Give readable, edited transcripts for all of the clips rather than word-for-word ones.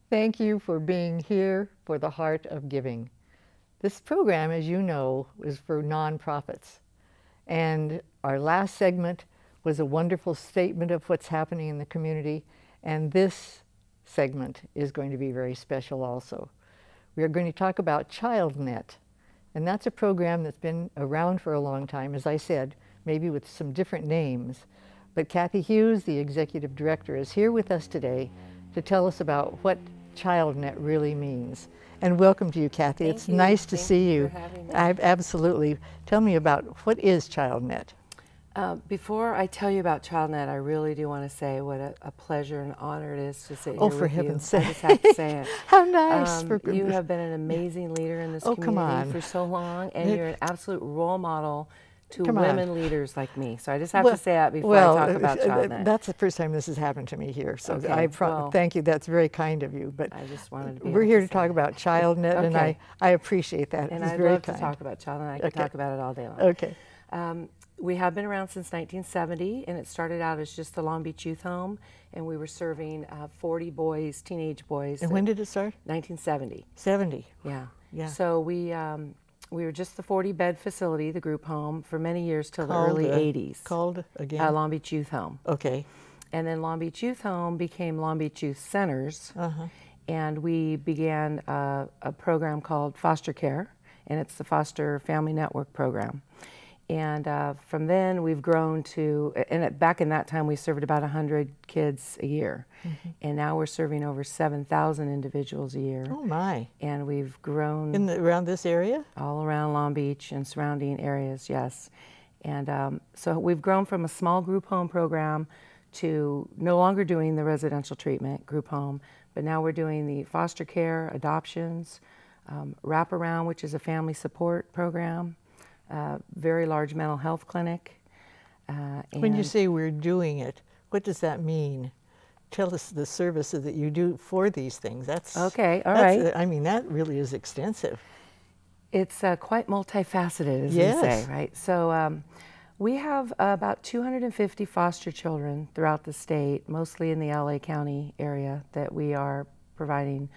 Thank you for being here for the Heart of Giving. This program, as you know, is for nonprofits. And our last segment was a wonderful statement of what's happening in the community. And this segment is going to be very special also. We are going to talk about ChildNet. And that's a program that's been around for a long time, as I said, maybe with some different names. But Kathy Hughes, the executive director, is here with us today to tell us about what ChildNet really means. And welcome to you, Kathy. It's nice to see you. Thank you for having me. Absolutely. Tell me about what is ChildNet? Before I tell you about ChildNet, I really do want to say what a pleasure and honor it is to sit here Oh, for with heaven's you. sake. I just have to say it. How nice. You have been an amazing leader in this community for so long, and you're an absolute role model to women leaders like me. So I just have to say that before I talk about ChildNet. That's the first time this has happened to me here. So Okay, thank you. That's very kind of you. But I just wanted to be we're here to talk about ChildNet, and I appreciate that. And it's I'd very love kind. to talk about ChildNet. I could talk about it all day long. Okay. We have been around since 1970, and it started out as just the Long Beach Youth Home, and we were serving 40 boys, teenage boys. And when did it start? 1970. 70. Yeah. Yeah. So we were just the 40-bed facility, the group home, for many years till the early 80s. Called again? Long Beach Youth Home. Okay. And then Long Beach Youth Home became Long Beach Youth Centers, and we began a program called Foster Care, and it's the Foster Family Network program. And from then we've grown to, and back in that time we served about 100 kids a year. And now we're serving over 7,000 individuals a year. Oh my. And we've grown. Around this area? All around Long Beach and surrounding areas, yes. And so we've grown from a small group home program to no longer doing the residential treatment group home, but now we're doing the foster care, adoptions, wraparound, which is a family support program, very large mental health clinic. When you say we're doing it, what does that mean? Tell us the services that you do for these things. That's okay. All right. I mean, that really is extensive. It's quite multifaceted, as we say, right? So we have about 250 foster children throughout the state, mostly in the LA County area, that we are providing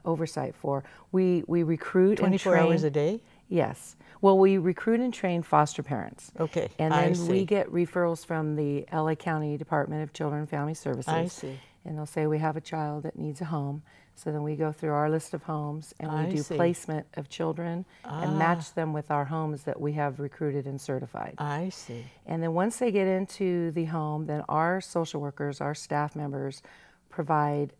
oversight for. We recruit 24 hours a day? Yes. Well, we recruit and train foster parents. Okay, and then we get referrals from the LA County Department of Children and Family Services. I see. And they'll say we have a child that needs a home. So then we go through our list of homes and we do placement of children and match them with our homes that we have recruited and certified. I see. And then once they get into the home, then our social workers, our staff members, provide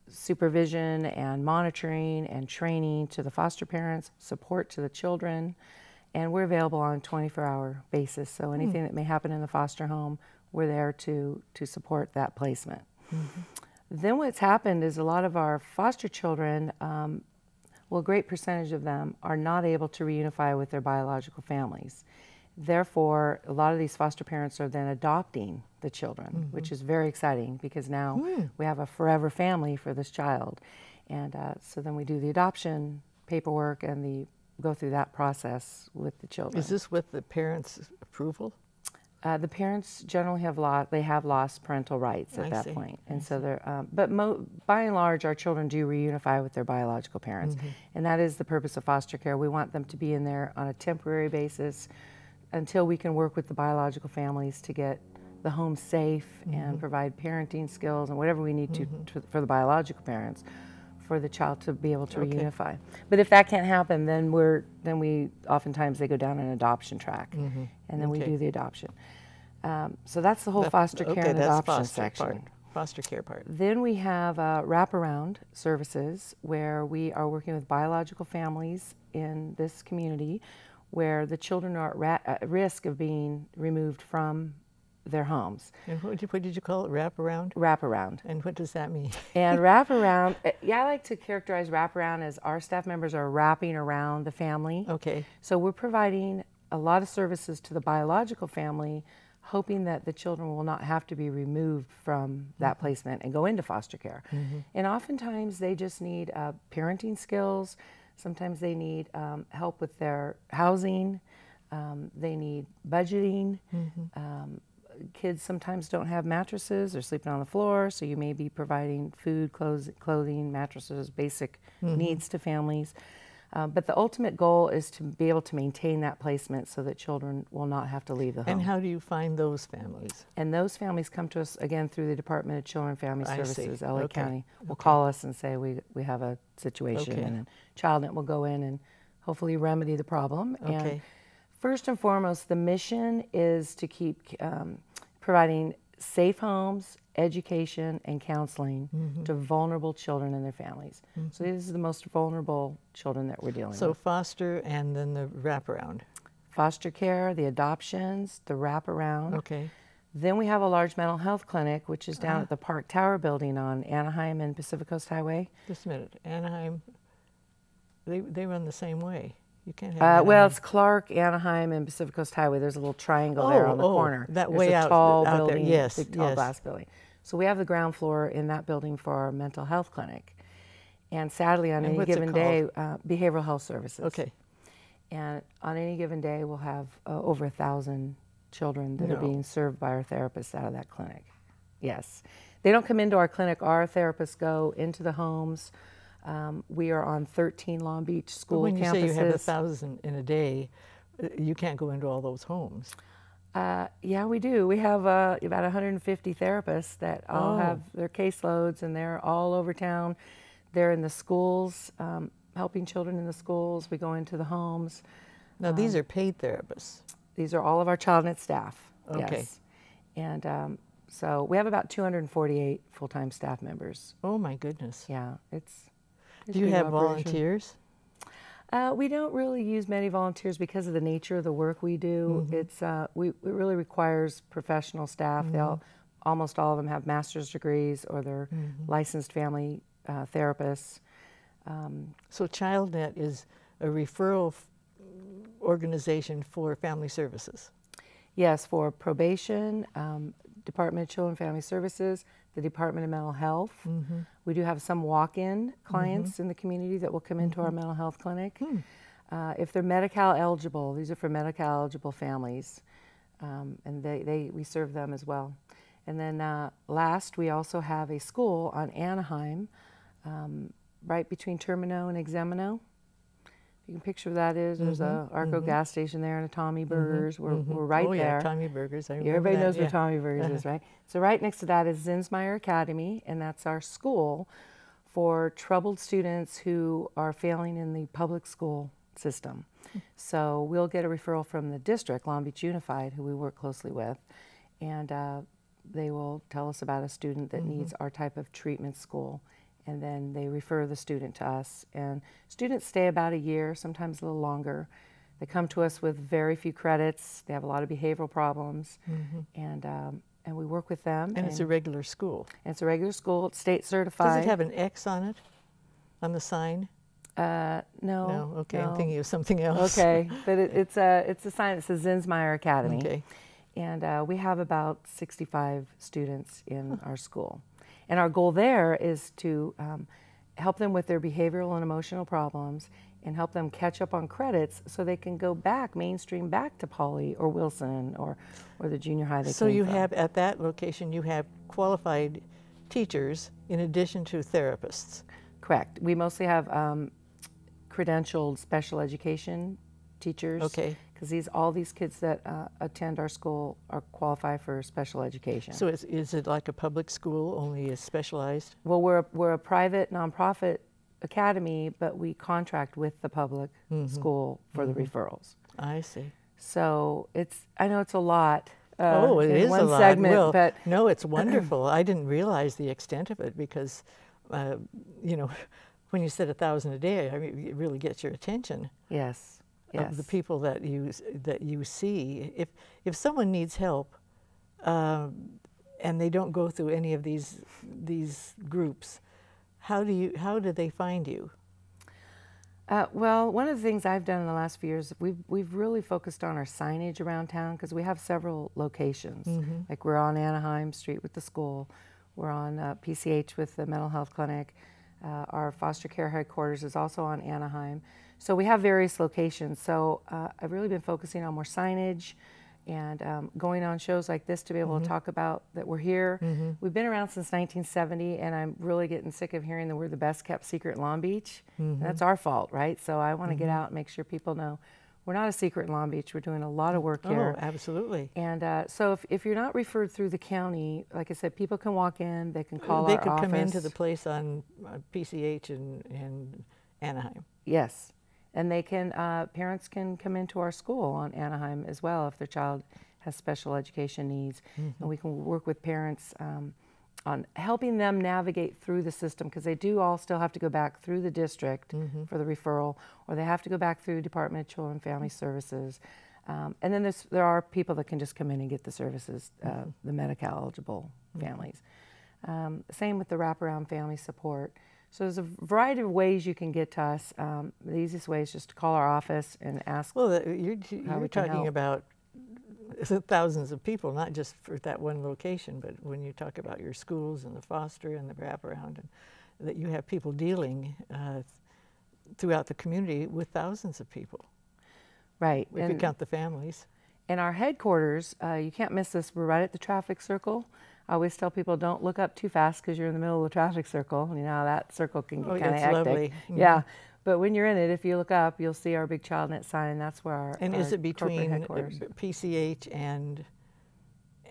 supervision and monitoring and training to the foster parents, support to the children, and we're available on a 24-hour basis. So anything that may happen in the foster home, we're there to support that placement. Then what's happened is a lot of our foster children, well, a great percentage of them are not able to reunify with their biological families. Therefore, a lot of these foster parents are then adopting the children, which is very exciting because now we have a forever family for this child. And so then we do the adoption paperwork and go through that process with the children. Is this with the parents' approval? The parents generally have lost parental rights at that point, and so they're. But by and large, our children do reunify with their biological parents, and that is the purpose of foster care. We want them to be in there on a temporary basis until we can work with the biological families to get the home safe and provide parenting skills and whatever we need to for the biological parents, for the child to be able to reunify. But if that can't happen, then we oftentimes they go down an adoption track, and then we do the adoption. So that's the whole foster care and adoption section. Foster care part. Then we have wraparound services where we are working with biological families in this community where the children are at risk of being removed from their homes. And what did you call it? Wraparound? Wraparound. And what does that mean? And wraparound, I like to characterize wraparound as our staff members are wrapping around the family. Okay. So we're providing a lot of services to the biological family, hoping that the children will not have to be removed from that placement and go into foster care. And oftentimes they just need parenting skills. Sometimes they need help with their housing. They need budgeting. kids sometimes don't have mattresses, they're sleeping on the floor, so you may be providing food, clothing, mattresses, basic needs to families. But the ultimate goal is to be able to maintain that placement so that children will not have to leave the home. And how do you find those families? And those families come to us, again, through the Department of Children and Family Services, LA Okay. County. Will call us and say, we have a situation, Okay. and then ChildNet will go in and hopefully remedy the problem. Okay. And first and foremost, the mission is to keep providing safe homes, education, and counseling to vulnerable children and their families. So these are the most vulnerable children that we're dealing with. So foster and then the wraparound. Foster care, the adoptions, the wraparound. Okay. Then we have a large mental health clinic, which is down at the Park Tower building on Anaheim and Pacific Coast Highway. Just a minute. Anaheim, they run the same way. You can't have Well, Anaheim. it's Clark, Anaheim, and Pacific Coast Highway. There's a little triangle there on the corner. That There's way a out, tall out building, there. Yes, big tall yes. glass building. So we have the ground floor in that building for our mental health clinic. And sadly, on And any what's it given day, behavioral health services. Okay. And on any given day, we'll have over 1,000 children that are being served by our therapists out of that clinic. Yes. They don't come into our clinic. Our therapists go into the homes. We are on 13 Long Beach school But when campuses. you say you have 1,000 in a day, you can't go into all those homes. Yeah, we do. We have about 150 therapists that all have their caseloads, and they're all over town. They're in the schools, helping children in the schools. We go into the homes. Now, these are paid therapists. These are all of our ChildNet staff. Okay. Yes. And so we have about 248 full-time staff members. Oh, my goodness. Yeah, it's a Do you big have operation. volunteers? We don't really use many volunteers because of the nature of the work we do. It's it really requires professional staff. Almost all of them have master's degrees or they're licensed family therapists. So ChildNet is a referral organization for family services. Yes, for probation, Department of Children and Family Services, the Department of Mental Health. We do have some walk-in clients in the community that will come into our mental health clinic. If they're Medi-Cal eligible, these are for Medi-Cal eligible families, and we serve them as well. And then last, we also have a school on Anaheim, right between Termino and Examino. You can picture where that is. There's a Arco gas station there and a Tommy Burgers. We're right Oh, there. yeah, Tommy Burgers. I remember Everybody that, knows yeah. where Tommy Burgers is, right? So right next to that is Zinsmeyer Academy, and that's our school for troubled students who are failing in the public school system. So we'll get a referral from the district, Long Beach Unified, who we work closely with, and they will tell us about a student that needs our type of treatment school. And then they refer the student to us. And students stay about a year, sometimes a little longer. They come to us with very few credits. They have a lot of behavioral problems. And we work with them. And it's a regular school. And it's a regular school. It's state certified. Does it have an X on it, on the sign? No. No, okay, no. I'm thinking of something else. Okay, but it's a sign that says Zinsmeyer Academy. Okay. And we have about 65 students in our school. And our goal there is to help them with their behavioral and emotional problems and help them catch up on credits so they can go back, mainstream back to Pauley or Wilson or the junior high they So came you from. have, at that location, you have qualified teachers in addition to therapists. Correct. We mostly have credentialed special education teachers. Okay. Because all these kids that attend our school are qualified for special education. So is it like a public school, only is specialized? Well, we're a private nonprofit academy, but we contract with the public school for the referrals. I see. So I know it's a lot. Oh, it in is one a lot. segment, Well, but no, it's wonderful. I didn't realize the extent of it because, you know, when you said 1,000 a day, I mean, it really gets your attention. yes. Yes. Of the people that you see. If someone needs help, and they don't go through any of these groups, how do they find you? Well, one of the things I've done in the last few years, we've really focused on our signage around town because we have several locations. Like we're on Anaheim Street with the school, we're on PCH with the mental health clinic. Our foster care headquarters is also on Anaheim. So we have various locations. So I've really been focusing on more signage and going on shows like this to be able to talk about that we're here. We've been around since 1970, and I'm really getting sick of hearing that we're the best kept secret in Long Beach. That's our fault, right? So I want to get out and make sure people know we're not a secret in Long Beach. We're doing a lot of work here. Oh, absolutely. And so if you're not referred through the county, like I said, people can walk in, they can call our office. They could come into the place on PCH and Anaheim. Yes. And they can, parents can come into our school on Anaheim as well if their child has special education needs. And we can work with parents on helping them navigate through the system, because they do all still have to go back through the district for the referral, or they have to go back through Department of Children and Family Services. And then there are people that can just come in and get the services, the Medi-Cal eligible families. Same with the wraparound family support. So there's a variety of ways you can get to us. The easiest way is just to call our office and ask. Well, you're talking about thousands of people, not just for that one location, but when you talk about your schools and the foster and the wraparound, and that you have people dealing throughout the community with thousands of people. Right. If you count the families. And our headquarters, you can't miss this, we're right at the traffic circle. I always tell people, don't look up too fast because you're in the middle of the traffic circle. You know, that circle can get kind of hectic. Lovely. Yeah, but when you're in it, if you look up, you'll see our big ChildNet sign, and that's where our And is it between PCH and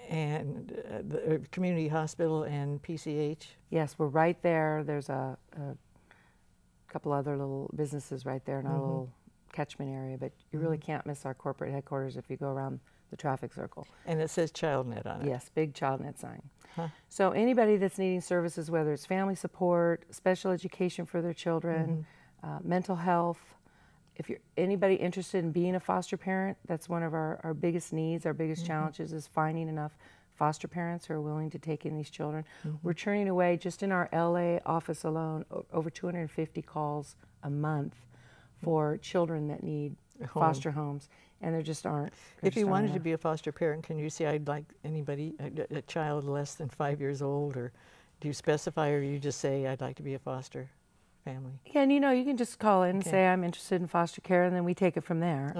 the community hospital and PCH? Yes, we're right there. There's a couple other little businesses right there in our little catchment area, but you really can't miss our corporate headquarters if you go around the traffic circle. And it says ChildNet on it. Yes, big ChildNet sign. So anybody that's needing services, whether it's family support, special education for their children, mental health, if you're anybody interested in being a foster parent, that's one of our biggest needs, our biggest challenges is finding enough foster parents who are willing to take in these children. We're turning away, just in our LA office alone, over 250 calls a month for children that need foster homes, and there just aren't. If you wanted to be a foster parent, can you say, I'd like anybody, a child less than 5 years old, or do you specify, or you just say, I'd like to be a foster family? Yeah, and you know, you can just call in and say, I'm interested in foster care, and then we take it from there.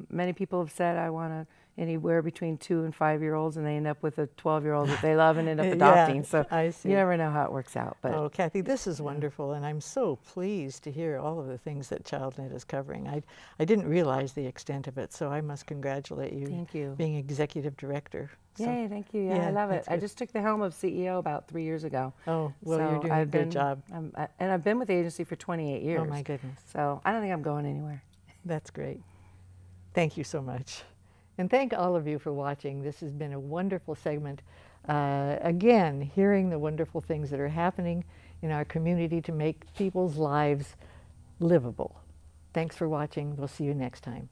Many people have said, I want anywhere between 2 and 5 year olds, and they end up with a 12-year-old that they love and end up adopting. So I see. You never know how it works out. But oh, Kathy, this is wonderful, and I'm so pleased to hear all of the things that ChildNet is covering. I didn't realize the extent of it, so I must congratulate you. Thank you. Being executive director. So, yay, thank you. Yeah, I love it. I just took the helm of CEO about 3 years ago. Oh, well, so you're doing a good job. And I've been with the agency for 28 years. Oh, my goodness. So I don't think I'm going anywhere. That's great. Thank you so much. And thank all of you for watching. This has been a wonderful segment. Again, hearing the wonderful things that are happening in our community to make people's lives livable. Thanks for watching. We'll see you next time.